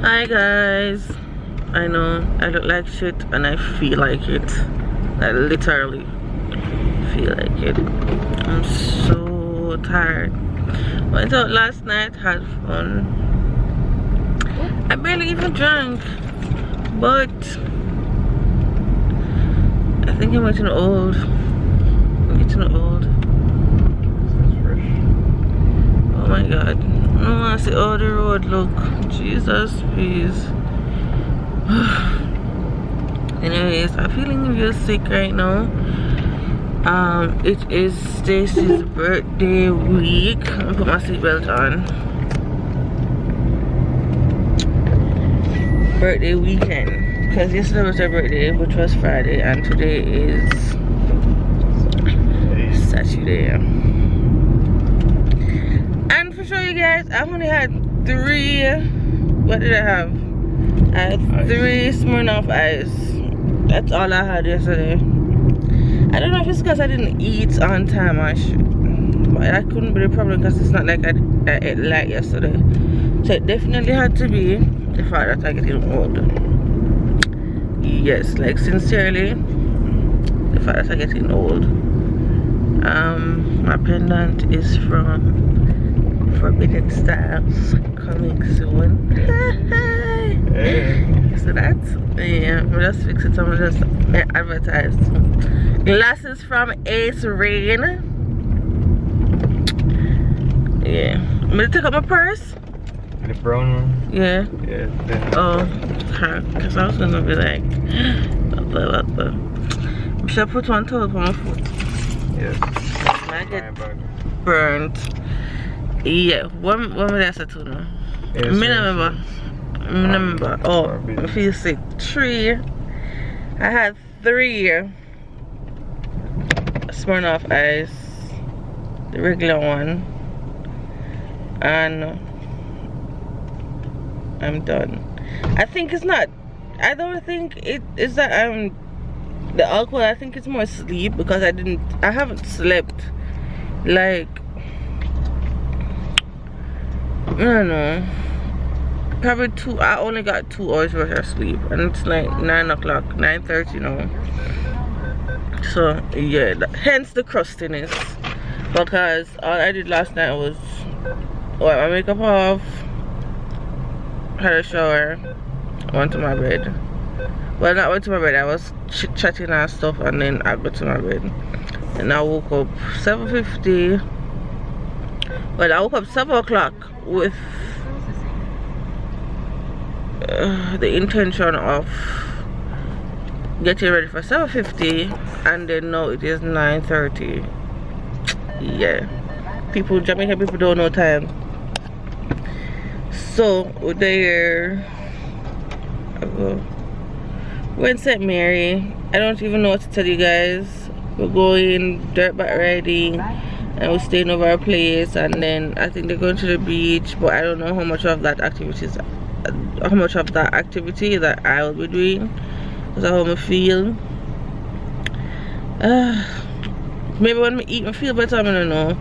Hi guys, I know I look like shit and I feel like it. I literally feel like it. I'm so tired. Went out last night, had fun. I barely even drank, but I think I'm getting old. I'm getting old. Oh my god. I don't want to see all the road look. Jesus, please. Anyways, I'm feeling real sick right now. It is Stacy's birthday week. I'm gonna put my seatbelt on. Birthday weekend. Because yesterday was her birthday, which was Friday, and today is Saturday. And for sure, you guys, I've only had 3. What did I have? I had 3 Smirnoff Ice. That's all I had yesterday. I don't know if it's because I didn't eat on time or shit, but that couldn't be the problem because it's not like I ate light yesterday. So it definitely had to be the fact that I getting old. Yes, like sincerely, the fact that I getting old. My pendant is from Forbidden Styles, coming soon. So that's, yeah, I'm just fixing some of just advertised. Glasses from Ace Rain. Yeah. I'm gonna take out my purse. The brown one? Yeah. Yeah. Oh, because I was gonna be like, what. Should I put one toe on my foot? Yes. I get burnt. Yeah. When was I say to now? I remember. Oh, I feel sick. 3. I had 3 Smirnoff Ice, the regular one, and I'm done. I think it's not. I don't think it is that I'm the alcohol. I think it's more sleep because I haven't slept like, I don't know, probably 2. I only got 2 hours worth of sleep, and it's like 9 o'clock, 9:30 now. So yeah, hence the crustiness, because all I did last night was wipe my makeup off, had a shower, went to my bed. Well, not went to my bed, I was chit-chatting and stuff, and then I got to my bed. And I woke up 7:50. Well, I woke up 7 o'clock with the intention of getting ready for 7:50, and then now it is 9:30. Yeah, Jamaican people don't know time. So we're there. We're in St. Mary. I don't even know what to tell you guys. We're going dirt bike riding, and we're staying over our place, and then I think they're going to the beach, but I don't know how much of that activity that I will be doing. That's how I feel. Maybe when I eat, I feel better. I don't know.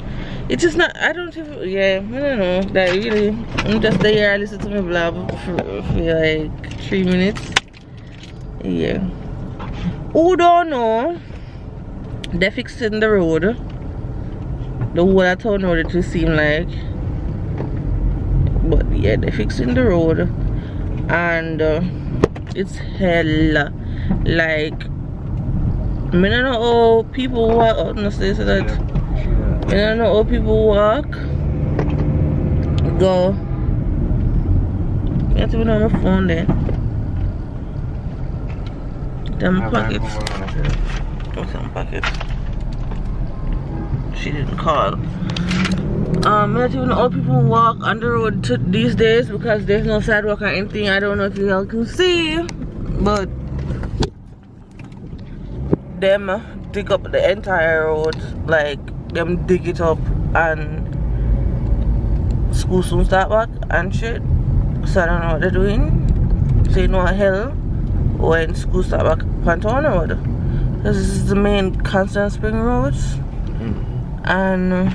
It's just not. I don't even. Yeah, I don't know. That really. I'm just there. I listen to my blab for like 3 minutes. Yeah. Who don't know? They're fixing the road. The whole of town road, it will seem like. But yeah, they're fixing the road, and it's hell. Like, I don't know how people walk. Honestly, so that I don't know how people walk. Go. You have to be on my phone there. Them pockets. What's some pockets? She didn't call. I don't even know how people walk on the road these days because there's no sidewalk or anything. I don't know if you all can see, but them dig up the entire road, like them dig it up, and school soon start back and shit. So I don't know what they're doing. So you know hell when school start back on town road, because this is the main Constant Spring roads, and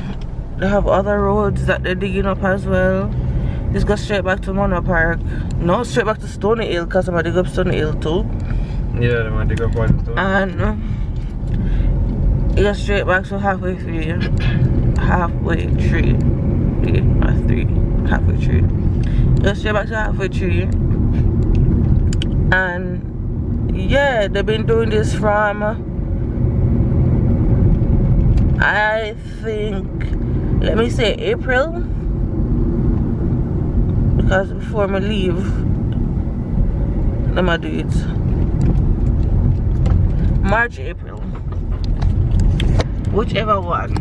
they have other roads that they're digging up as well. Just go straight back to Mono Park. No, straight back to Stony Hill because I'm gonna dig up Stony Hill too. Yeah, I'm gonna dig up one too. And you go straight back to halfway tree. Yeah, halfway tree. Go straight back to halfway tree. And yeah, they've been doing this from I think, let me say April, because before I leave, let me do it. March, April, whichever one,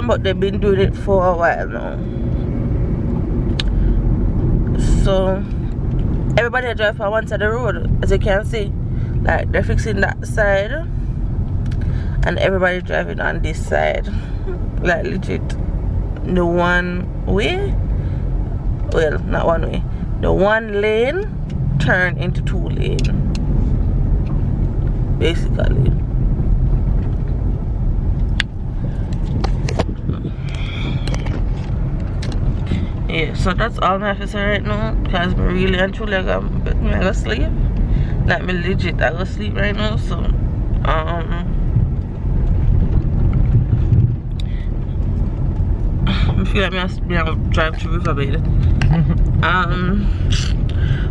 but they've been doing it for a while now. So everybody drive for one side of the road, as you can see. Like they're fixing that side, and everybody driving on this side. Like legit, the one way, well, not one way, the one lane turn into 2 lane, basically. Yeah, so that's all I have to say right now, because me really and truly I go sleep. Like me legit I go sleep right now. So I feel like I drive through Riverbed. I'm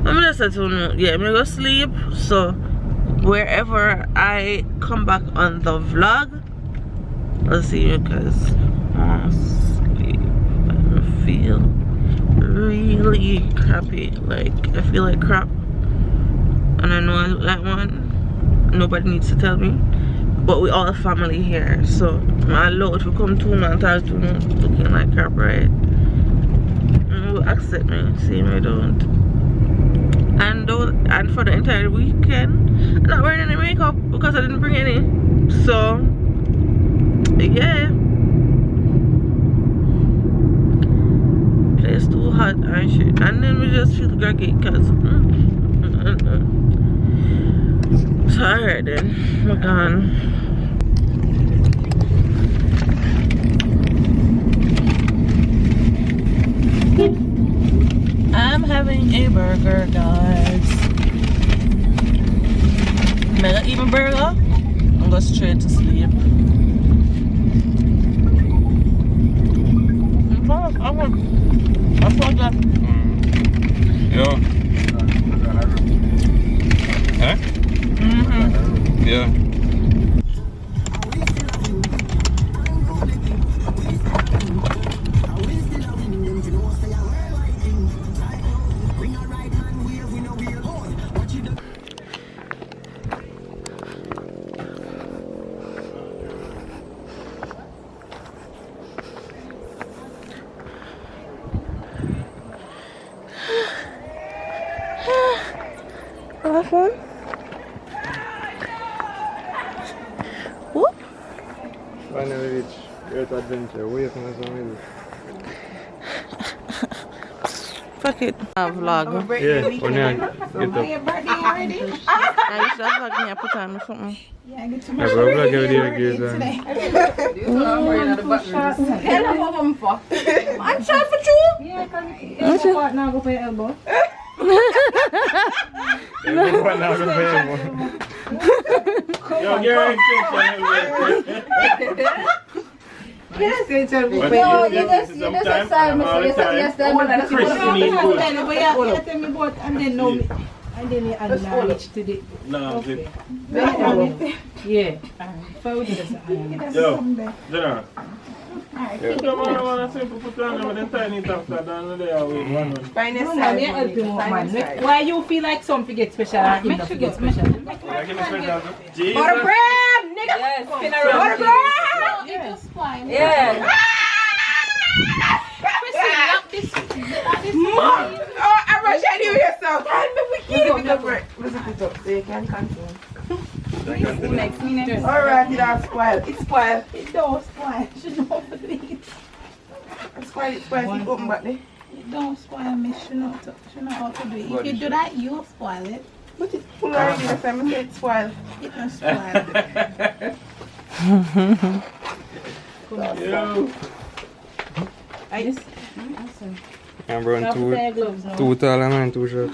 just say to you, yeah, me go sleep. So wherever I come back on the vlog, I'll see you guys. Sleep. I feel really crappy. Like I feel like crap, and I know I look like one. Nobody needs to tell me, but we all family here. So my lord, if we come 2 months, I do not looking like crap, right? Accept me, see me don't. And for the entire weekend, I'm not wearing any makeup because I didn't bring any. So yeah, it's too hot and shit, and then we just feel groggy because so alright then, we're gone. I'm having a burger, guys. I'm gonna eat my burger. I'm going straight to sleep. I forgot. Yeah. Huh? Yeah. Awesome. Whoop. Finally reach Earth Adventure. Wait for some Fuck it. Vlog. Yeah, when you get up. I used to vlog me, I put on something. Yeah, bro, vlog every day, guys. I'm shot for you? Yeah, because your partner go for your elbow. Yo, Gary, Yes, you just said me, so yes, then and then you acknowledge to the... No, okay. Yeah. Yo, General. You don't want to put on them tiny tops that down there with one. Why you feel like something get special and make sure get special? Give me special. Butter bread, nigga. Yes, spin around. Butter bread. Yes. Yeah. I'm rushing you yourself. Let's put it up so you can continue. Next minute. Alright, it's spoiled. It's spoiled. It don't spoil. She don't believe. It's spoiled. It's spoiled. Keep open back there. It don't spoil me. She know how to do it. If you do that, you'll spoil it. But it's full already. That's why I said it's spoiled. It don't spoil. Yo. I just I'm running two tall and too short.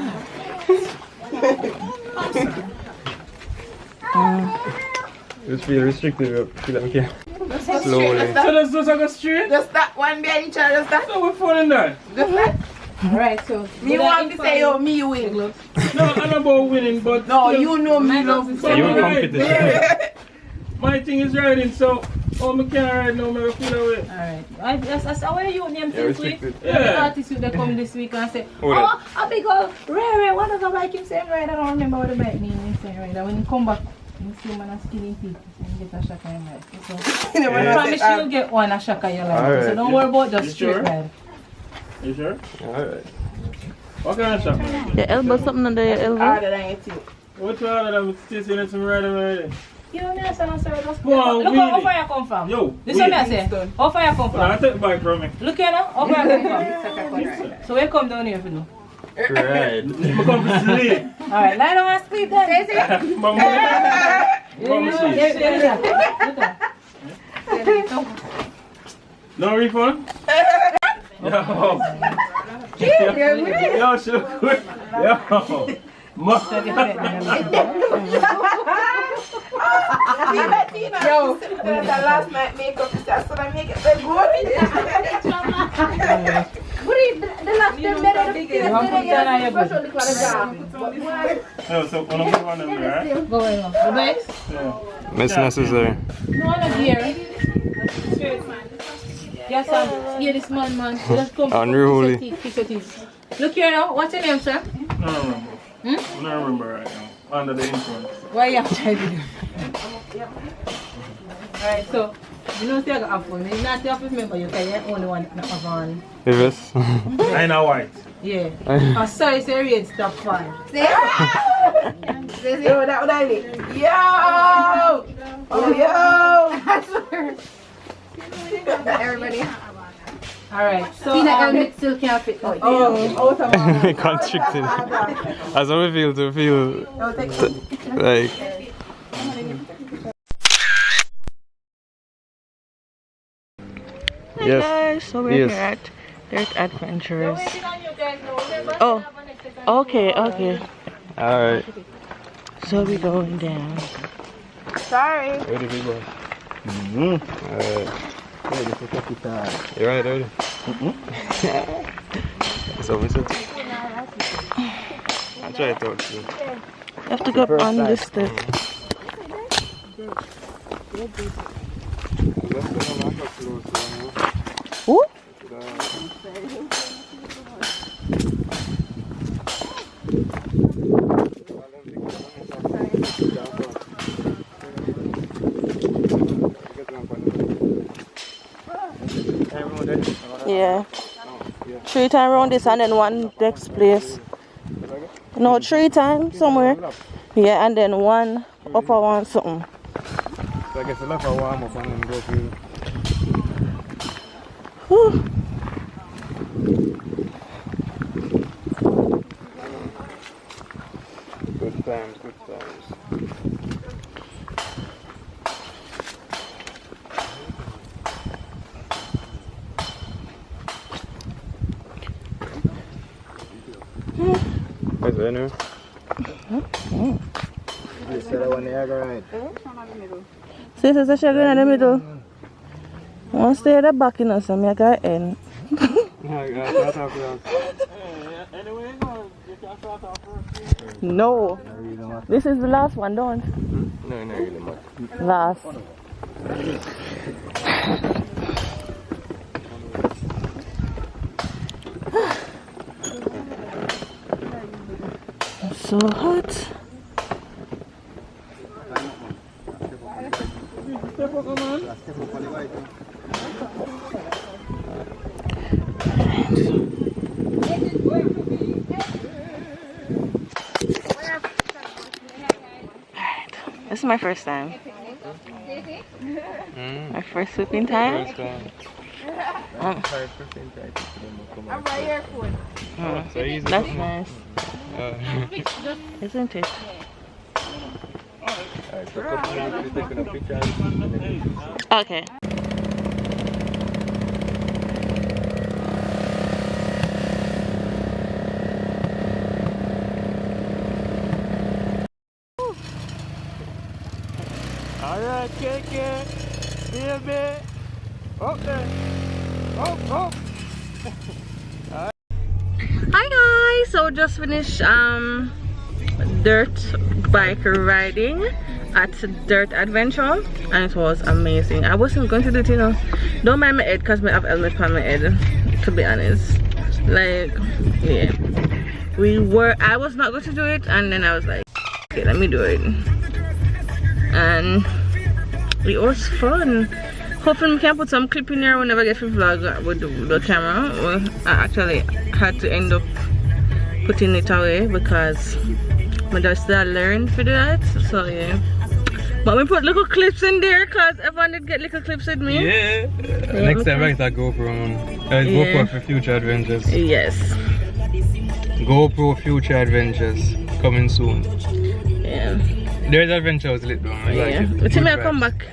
Just feel restricted. Feel like okay. Slowly. So let's just go straight? Just that one behind each other, just that. So we're falling down. Just that. Alright, so Me want to say, oh, me win. No, I'm not about winning, but... No, you know me love to say. You in competition. My thing is riding, so... Oh, I can't ride now, I feel away. alright. That's how you name this week. restricted. The Yeah. artists who they come this week and say, Oh, oh, a big old Ray, what does the bike him saying right? I don't remember what the bike name is saying right. And when you come back, you see man a skinny feet and you get a shock in your life. So, I promise you'll get one a shock in your life. Alright. So don't worry about just You straight sure? ride. You sure? Alright. What kind of shop? Your elbow, something under your elbow. Harder than your teeth. What's wrong with them? Stacy, let's ride already. You know me, I say, no, sir, just Wow, look really? how far you come from. Yo, This one I wait. say, how far you come Well, I'll from? take the bike from me. Look here now, how far you come from. So we come down here for now. Right. I'm come to sleep. Alright, lie down and sleep then. Mama, no refund? Yo. Yo, she look good. Yo. Yo, the last night makeup is just so I make it look good. The last time better the Yo, so when I'm going on them there, right? Go away now. The bikes? Yeah. It's necessary. No, not here. Yes, sir. Here, this man. Just come. Unruly. Kiss your teeth. Look here now. What's your name, sir? No, remember. I don't remember right now. Under the influence. Why you have to try to do? Alright, so, you know, still got a phone. It's not your remember you can you're only one that have on. Yes. I know white. Yeah. Oh, sorry, it's a red stop 5. Yo, that would I lick. Yo! Oh, yo! Everybody. Alright, so. helmet still can't fit. Oh, Constricted. As how we feel to feel like. Hey Yes. guys, so we're Yes. here at Dirt Adventures. Oh, okay. Alright. So we're going down. Sorry. Ready, big boy? Alright. You right, ready? So we said. I'll try it out. You have to go up on this step. Who? Yeah. 3 times around this and then 1 next place. No, 3 times somewhere. Yeah, and then 1 upper one something. So I guess I'll have a warm up and then go through. Whew. Good times. Where's the anyway? See, this is sugar in the middle. One stay at the back, you know, so I got end. No. This is the last one, don't? No, really much. Last. So hot. This is my first time. My first sweeping time. I'm right here for it. So easy. That's nice. Isn't it? Alright, Okay. Alright, KK. Baby. Up there. Up. Hi guys, so just finished dirt bike riding at Dirt Adventure and it was amazing. I wasn't going to do it, you know. Don't mind my head because I have helmet on my head, to be honest. Like, yeah. I was not going to do it and then I was like, okay, let me do it. And it was fun. Hopefully we can put some clip in here whenever I get to vlog with the camera. Well, I actually had to end up putting it away because I just learned to do that. So yeah. But we put little clips in there because everyone did get little clips with me. Yeah. Next time I get a GoPro on. GoPro for future adventures. Yes. GoPro future adventures coming soon. Yeah. There's adventures lit though. I like it. But me I come back.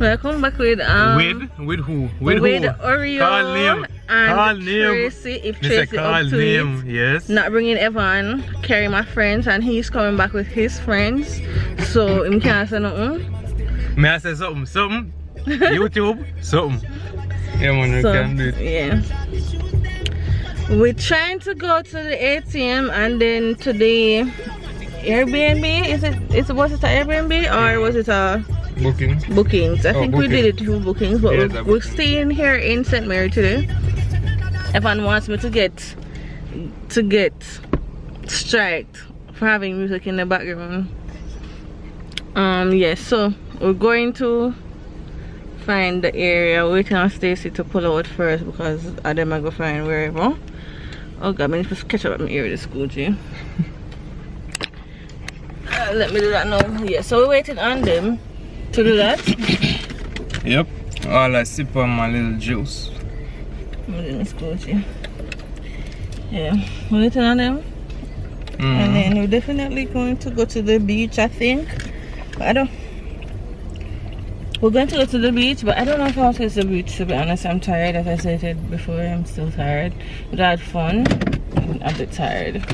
I come back with who? With Oreo call name. and Call name. Tracy. If Tracy call up to name. it. Yes. Not bringing Evan, carry my friends, and he's coming back with his friends. So him can't say nothing. May I say something? YouTube, something. Yeah, man, we can do it. Yeah. We're trying to go to the ATM and then to the Airbnb. Was it an Airbnb or was it a bookings? I think we did it through bookings, but yeah, we're staying here in St. Mary today. Evan wants me to get striked for having music in the background. Yes, so we're going to find the area. We're waiting on Stacy to pull out first because I then might go find wherever. Oh god, I need to catch up at my ear with this Gucci. Let me do that now. Yeah, so we're waiting on them to do that. Yep. All I sip on my little juice. I'm doing this Gucci. Yeah, we're waiting on them. And then we're definitely going to go to the beach, I think. But we're going to go to the beach, but I don't know if I want to go to the beach, to be honest. I'm tired, as I said before. I'm still tired. But I had fun. I'm a bit tired.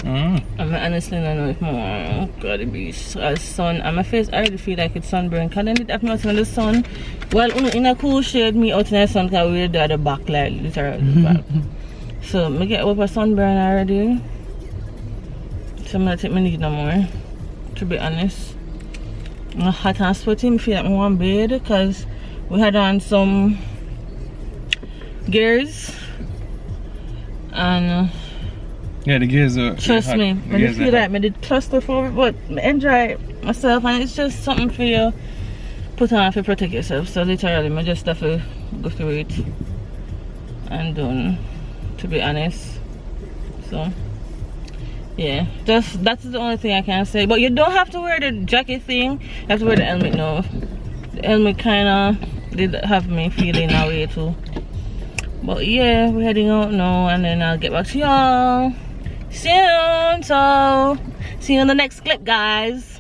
I honestly don't know if I want to go to the beach. Sun on my face, I already feel like it's sunburn. Because I did have me out in the sun. Well, in a cool shade, me out in the sun because we're at the back, like literally back. So I get over sunburn already. So I'm not take my need no more, to be honest. I'm hot and sweaty. I feel like I want to bathe because we had on some gears and yeah, the gears are trust me, when you feel like I did cluster for it, but I enjoy myself and it's just something for you put on to protect yourself. So literally I just have to go through it and done, to be honest. So yeah, that's the only thing I can say. But you don't have to wear the jacket thing. You have to wear the helmet now. The helmet kind of did have me feeling that way too. But yeah, we're heading out now and then I'll get back to y'all soon. So see you in the next clip, guys.